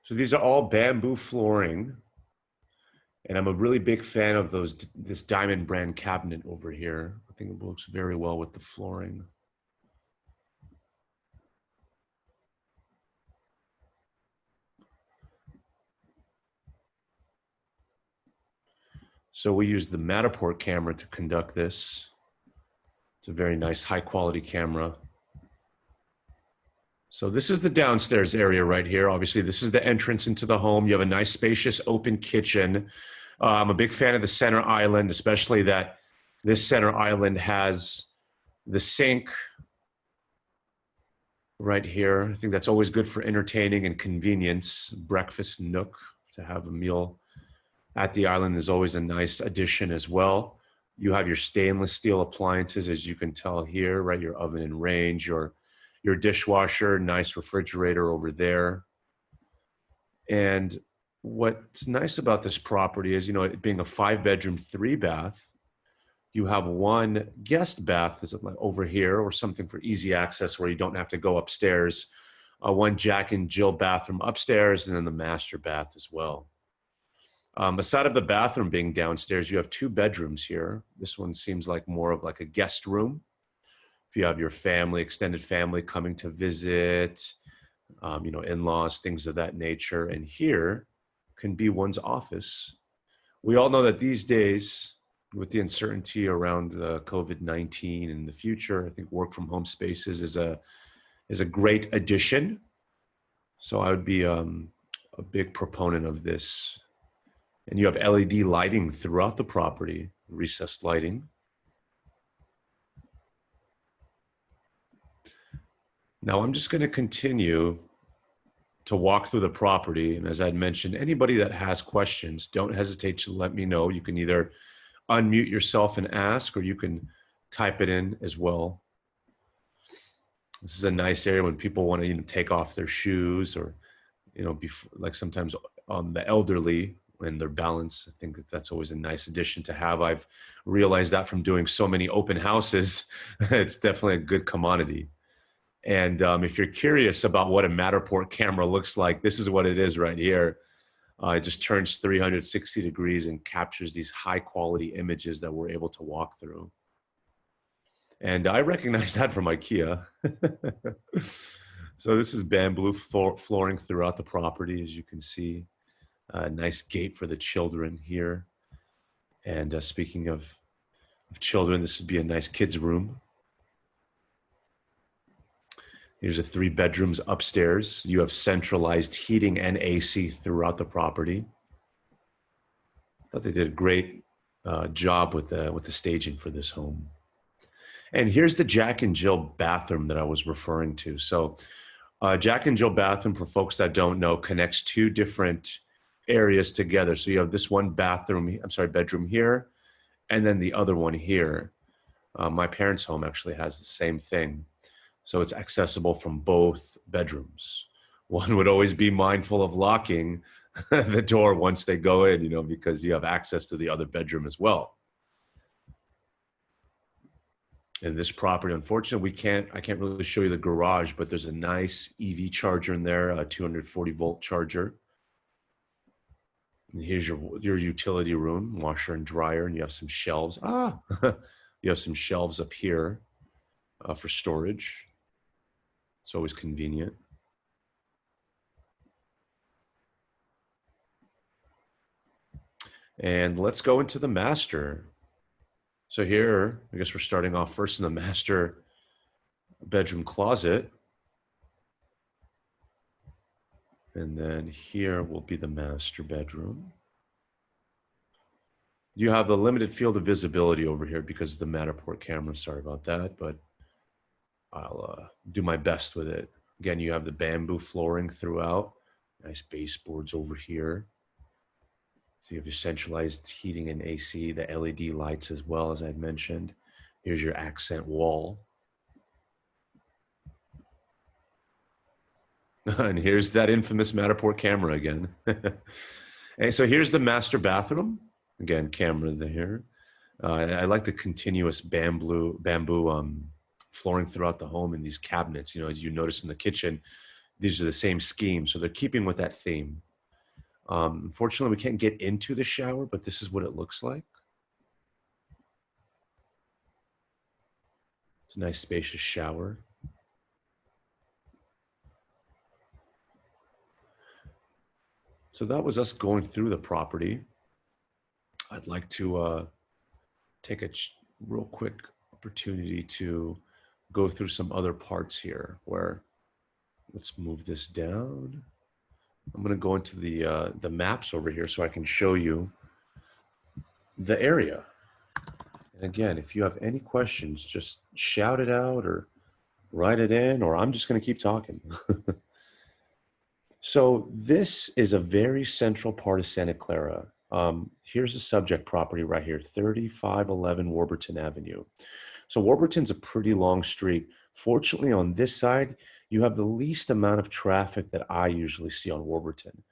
So these are all bamboo flooring, and I'm a really big fan of this Diamond brand cabinet over here. I think it works very well with the flooring. So we use the Matterport camera to conduct this. It's a very nice, high quality camera. So this is the downstairs area right here. Obviously, this is the entrance into the home. You have a nice, spacious, open kitchen. I'm a big fan of the center island, especially that this center island has the sink right here. I think that's always good for entertaining and convenience. Breakfast nook to have a meal at the island is always a nice addition as well. You have your stainless steel appliances, as you can tell here, right? Your oven and range, your dishwasher, nice refrigerator over there. And what's nice about this property is, it being a 5-bedroom, 3-bath, you have one guest bath is like over here or something for easy access where you don't have to go upstairs. One Jack and Jill bathroom upstairs, and then the master bath as well. Aside of the bathroom being downstairs, you have 2 bedrooms here. This one seems like more of like a guest room. If you have your family, extended family coming to visit, in-laws, things of that nature. And here can be one's office. We all know that these days, with the uncertainty around COVID-19 in the future, I think work from home spaces is a great addition. So I would be a big proponent of this. And you have LED lighting throughout the property, recessed lighting. Now I'm just going to continue to walk through the property. And as I'd mentioned, anybody that has questions, don't hesitate to let me know. You can either unmute yourself and ask, or you can type it in as well. This is a nice area when people want to take off their shoes, or like sometimes the elderly and their balance. I think that's always a nice addition to have. I've realized that from doing so many open houses. It's definitely a good commodity. And if you're curious about what a Matterport camera looks like, this is what it is right here. It just turns 360 degrees and captures these high quality images that we're able to walk through. And I recognize that from IKEA. So this is bamboo flooring throughout the property, as you can see. A nice gate for the children here. And speaking of children, this would be a nice kids' room. Here's the 3 bedrooms upstairs. You have centralized heating and AC throughout the property. I thought they did a great job with the staging for this home. And here's the Jack and Jill bathroom that I was referring to. So Jack and Jill bathroom, for folks that don't know, connects 2 different areas together. So you have this one bedroom here, and then the other one here. My parents' home actually has the same thing. So it's accessible from both bedrooms. One would always be mindful of locking the door once they go in, because you have access to the other bedroom as well. In this property, unfortunately, I can't really show you the garage, but there's a nice EV charger in there, a 240-volt charger. And here's your utility room, washer and dryer, and you have some shelves. You have some shelves up here for storage. It's always convenient. And let's go into the master. So here, I guess we're starting off first in the master bedroom closet. And then here will be the master bedroom. You have the limited field of visibility over here because of the Matterport camera. Sorry about that, but I'll do my best with it. Again, you have the bamboo flooring throughout. Nice baseboards over here. So you have your centralized heating and AC, the LED lights as well, as I mentioned. Here's your accent wall. And here's that infamous Matterport camera again. And so here's the master bathroom. Again, camera there. I like the continuous bamboo flooring throughout the home in these cabinets. As you notice in the kitchen, these are the same scheme. So they're keeping with that theme. Unfortunately, we can't get into the shower, but this is what it looks like. It's a nice spacious shower. So that was us going through the property. I'd like to take a real quick opportunity to go through some other parts here where, let's move this down. I'm going to go into the maps over here so I can show you the area. And again, if you have any questions, just shout it out or write it in, or I'm just going to keep talking. So this is a very central part of Santa Clara. Here's the subject property right here, 3511 Warburton Avenue. So Warburton's a pretty long street. Fortunately, on this side, you have the least amount of traffic that I usually see on Warburton.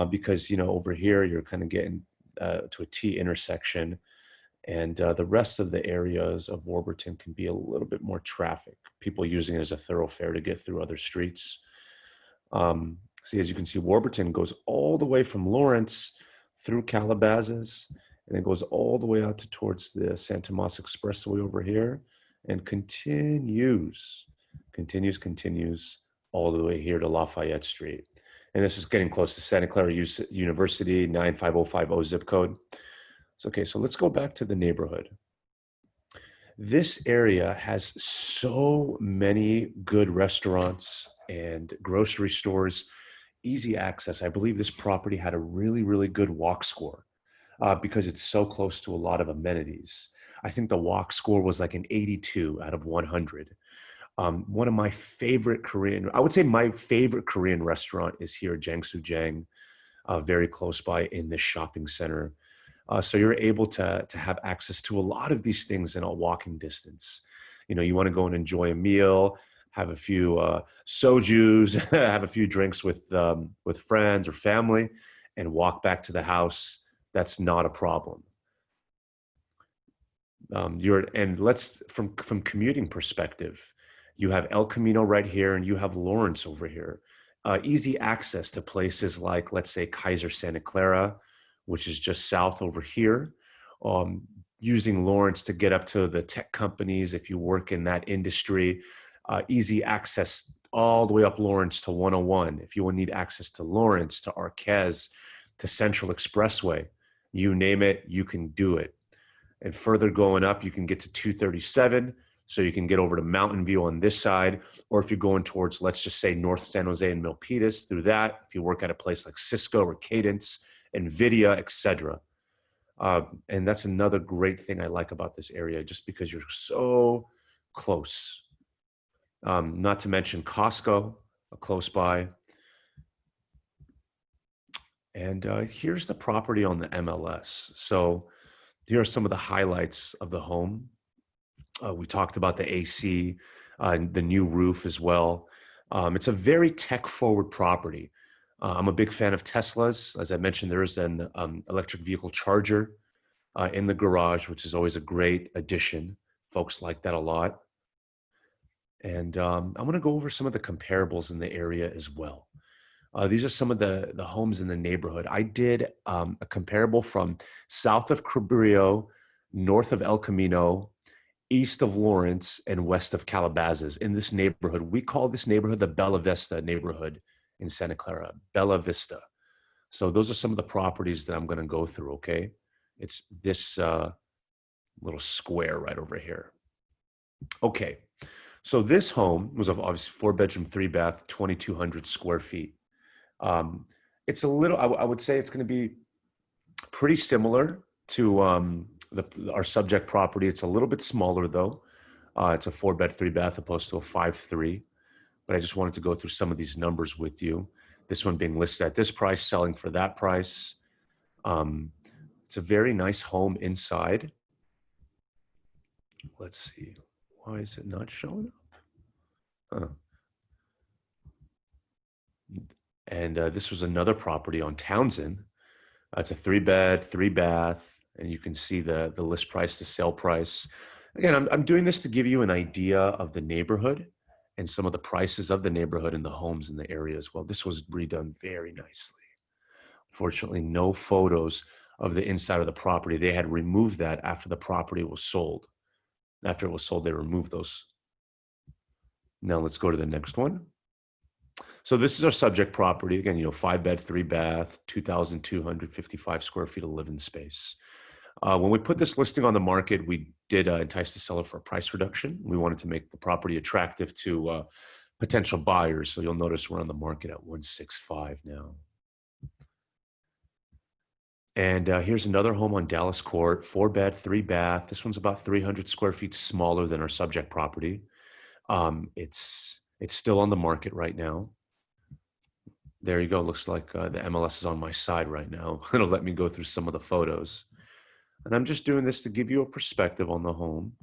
Because, you know, over here, you're kind of getting to a T intersection, and the rest of the areas of Warburton can be a little bit more traffic, people using it as a thoroughfare to get through other streets. See, as you can see, Warburton goes all the way from Lawrence through Calabasas, and it goes all the way out towards the Santa Moss Expressway over here, and continues all the way here to Lafayette Street. And this is getting close to Santa Clara University, 95050 zip code. So, okay, so let's go back to the neighborhood. This area has so many good restaurants and grocery stores, easy access. I believe this property had a really, really good walk score because it's so close to a lot of amenities. I think the walk score was like an 82 out of 100. One of my favorite I would say my favorite Korean restaurant is here, Jangsu Jang, very close by in this shopping center. So you're able to have access to a lot of these things in a walking distance. You know, you want to go and enjoy a meal, have a few sojus, have a few drinks with friends or family, and walk back to the house. That's not a problem. From commuting perspective, you have El Camino right here, and you have Lawrence over here. Easy access to places like, let's say, Kaiser Santa Clara, which is just south over here. Using Lawrence to get up to the tech companies if you work in that industry. Easy access all the way up Lawrence to 101. If you will need access to Lawrence, to Arquez, to Central Expressway, you name it, you can do it. And further going up, you can get to 237. So you can get over to Mountain View on this side, or if you're going towards, let's just say, North San Jose and Milpitas, through that. If you work at a place like Cisco or Cadence, NVIDIA, etc. And that's another great thing I like about this area, just because you're so close. Not to mention Costco, close by. And here's the property on the MLS. So here are some of the highlights of the home. We talked about the AC, the new roof as well. It's a very tech-forward property. I'm a big fan of Teslas. As I mentioned, there is an electric vehicle charger in the garage, which is always a great addition. Folks like that a lot. And I'm going to go over some of the comparables in the area as well. These are some of the homes in the neighborhood. I did a comparable from south of Cabrillo, north of El Camino, east of Lawrence, and west of Calabasas. In this neighborhood, we call this neighborhood the Bella Vista neighborhood in Santa Clara, Bella Vista. So those are some of the properties that I'm going to go through, okay? It's this little square right over here. Okay, so this home was obviously 4-bedroom, 3-bath, 2,200 square feet. It's a little, I would say it's going to be pretty similar to our subject property. It's a little bit smaller though. It's a 4-bed, 3-bath opposed to a 5-3. But I just wanted to go through some of these numbers with you. This one being listed at this price, selling for that price. It's a very nice home inside. Let's see. Why is it not showing up? Huh. And this was another property on Townsend. It's a 3-bed, 3-bath, and you can see the list price, the sale price. Again, I'm doing this to give you an idea of the neighborhood and some of the prices of the neighborhood and the homes in the area as well. This was redone very nicely. Fortunately, no photos of the inside of the property. They had removed that after the property was sold. After it was sold, they removed those. Now let's go to the next one. So this is our subject property. Again, 5-bed, 3-bath, 2,255 square feet of living space. When we put this listing on the market, we did entice the seller for a price reduction. We wanted to make the property attractive to potential buyers. So you'll notice we're on the market at 165 now. And here's another home on Dallas Court, 4-bed, 3-bath. This one's about 300 square feet smaller than our subject property. It's still on the market right now. There you go. Looks like the MLS is on my side right now. It'll let me go through some of the photos. And I'm just doing this to give you a perspective on the home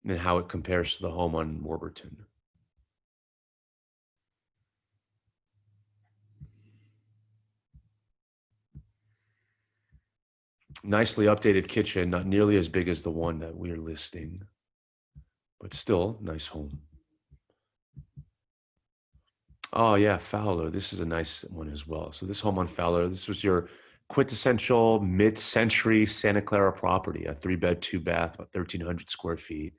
and how it compares to the home on Warburton. Nicely updated kitchen, not nearly as big as the one that we're listing, but still nice home. Oh yeah, Fowler. This is a nice one as well. So this home on Fowler, this was your quintessential mid-century Santa Clara property, a 3-bed, 2-bath, about 1,300 square feet.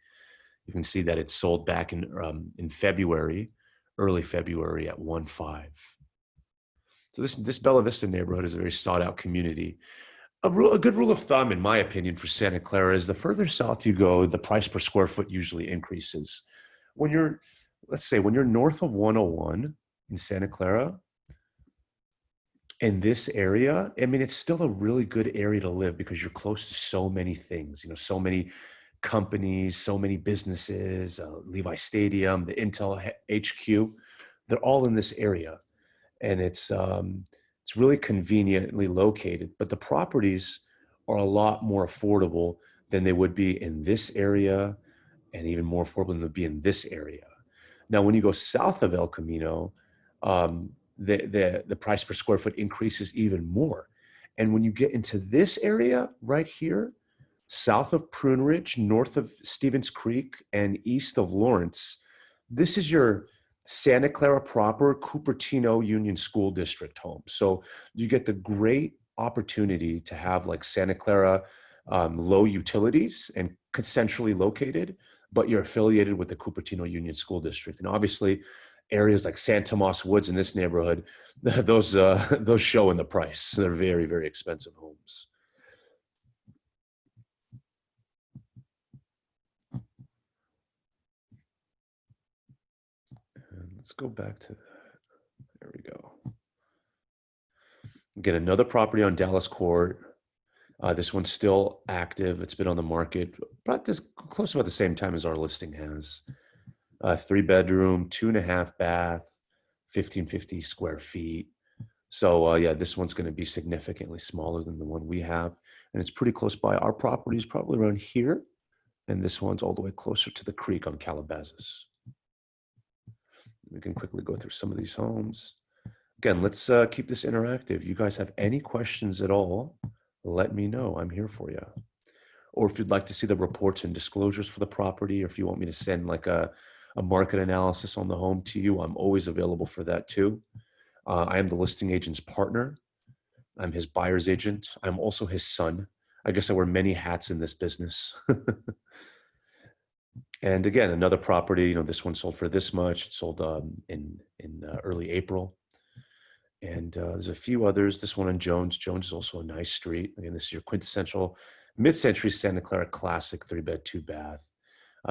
You can see that it sold back in February, early February at 1.5. So this Bella Vista neighborhood is a very sought out community. A good rule of thumb, in my opinion, for Santa Clara is the further south you go, the price per square foot usually increases. Let's say when you're north of 101 in Santa Clara, in this area, I mean, it's still a really good area to live because you're close to so many things, so many companies, so many businesses, Levi Stadium, the Intel HQ, they're all in this area. And it's really conveniently located, but the properties are a lot more affordable than they would be in this area, and even more affordable than they'd be in this area. Now, when you go south of El Camino, the price per square foot increases even more. And when you get into this area right here, south of Prune Ridge, north of Stevens Creek, and east of Lawrence, this is your Santa Clara proper Cupertino Union School District home. So you get the great opportunity to have like Santa Clara low utilities and centrally located, but you're affiliated with the Cupertino Union School District. And obviously areas like San Tomas Woods in this neighborhood, those show in the price. They're very, very expensive homes. And let's go back to, there we go. Again, another property on Dallas Court. This one's still active. It's been on the market about close to about the same time as our listing has. 3-bedroom, 2.5-bath, 1,550 square feet. So yeah, this one's going to be significantly smaller than the one we have. And it's pretty close by. Our property is probably around here. And this one's all the way closer to the creek on Calabasas. We can quickly go through some of these homes. Again, let's keep this interactive. You guys have any questions at all, let me know. I'm here for you. Or if you'd like to see the reports and disclosures for the property, or if you want me to send like a market analysis on the home to you, I'm always available for that too. I am the listing agent's partner. I'm his buyer's agent. I'm also his son. I guess I wear many hats in this business. And again, another property, this one sold for this much. It sold in early April. And there's a few others. This one on Jones. Jones is also a nice street. Again, this is your quintessential mid-century Santa Clara classic 3-bed, 2-bath.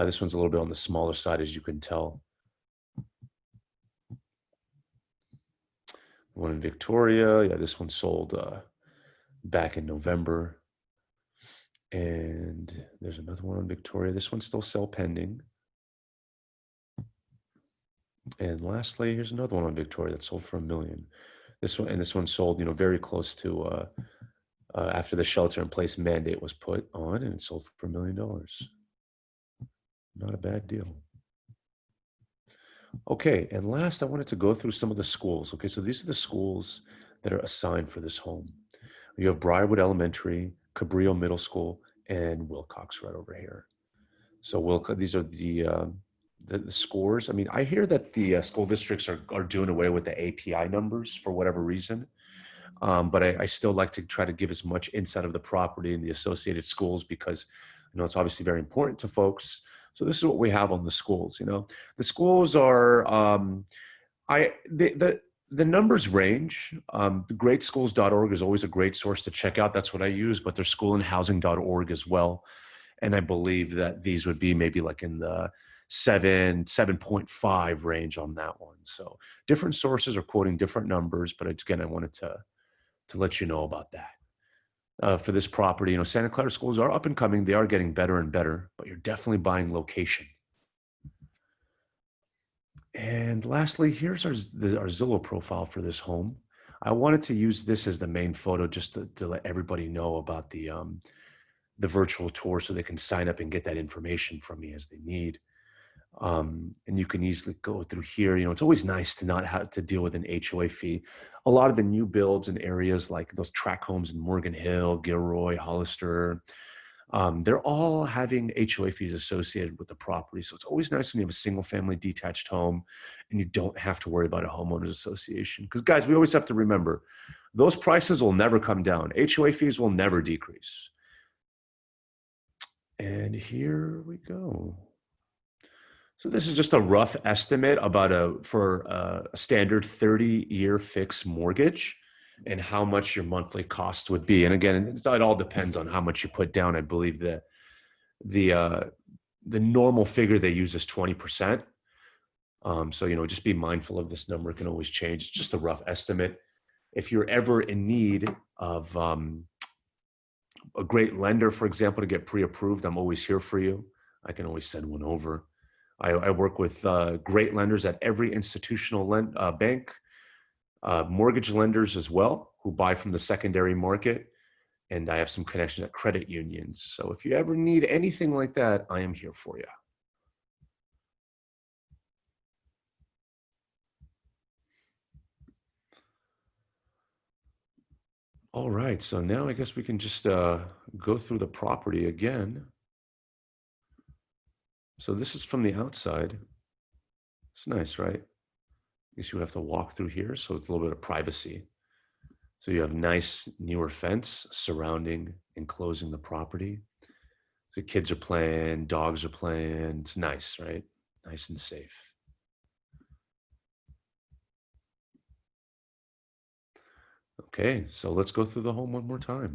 This one's a little bit on the smaller side, as you can tell. One in Victoria. Yeah, this one sold back in November. And there's another one in Victoria. This one's still sell pending. And lastly, here's another one on Victoria that sold for $1 million. This one sold, very close to after the shelter-in-place mandate was put on, and it sold for $1 million. Not a bad deal. Okay, and last, I wanted to go through some of the schools. Okay, so these are the schools that are assigned for this home. You have Briarwood Elementary, Cabrillo Middle School, and Wilcox right over here. So these are the the scores. I mean, I hear that the school districts are doing away with the API numbers for whatever reason. But I still like to try to give as much insight of the property and the associated schools because it's obviously very important to folks. So this is what we have on the schools. The schools are the numbers range. The greatschools.org is always a great source to check out. That's what I use, but there's schoolandhousing.org as well. And I believe that these would be maybe like in the 7.5 range on that one. So different sources are quoting different numbers, but again, I wanted to let you know about that. For this property, Santa Clara schools are up and coming. They are getting better and better, but you're definitely buying location. And lastly, here's our Zillow profile for this home. I wanted to use this as the main photo just to let everybody know about the virtual tour so they can sign up and get that information from me as they need. And you can easily go through here. It's always nice to not have to deal with an HOA fee. A lot of the new builds in areas like those tract homes in Morgan Hill, Gilroy, Hollister, they're all having HOA fees associated with the property. So it's always nice when you have a single family detached home and you don't have to worry about a homeowners association. Because guys, we always have to remember, those prices will never come down. HOA fees will never decrease. And here we go. So this is just a rough estimate for a standard 30-year fixed mortgage and how much your monthly cost would be. And again, it all depends on how much you put down. I believe the normal figure they use is 20%. So just be mindful of this number. It can always change. It's just a rough estimate. If you're ever in need of a great lender, for example, to get pre-approved, I'm always here for you. I can always send one over. I work with great lenders at every institutional bank, mortgage lenders as well, who buy from the secondary market. And I have some connections at credit unions. So if you ever need anything like that, I am here for you. All right, so now I guess we can just go through the property again. So this is from the outside. It's nice, right? I guess you would have to walk through here, so it's a little bit of privacy. So you have nice newer fence surrounding, enclosing the property. So kids are playing, dogs are playing. It's nice, right? Nice and safe. Okay, so let's go through the home one more time.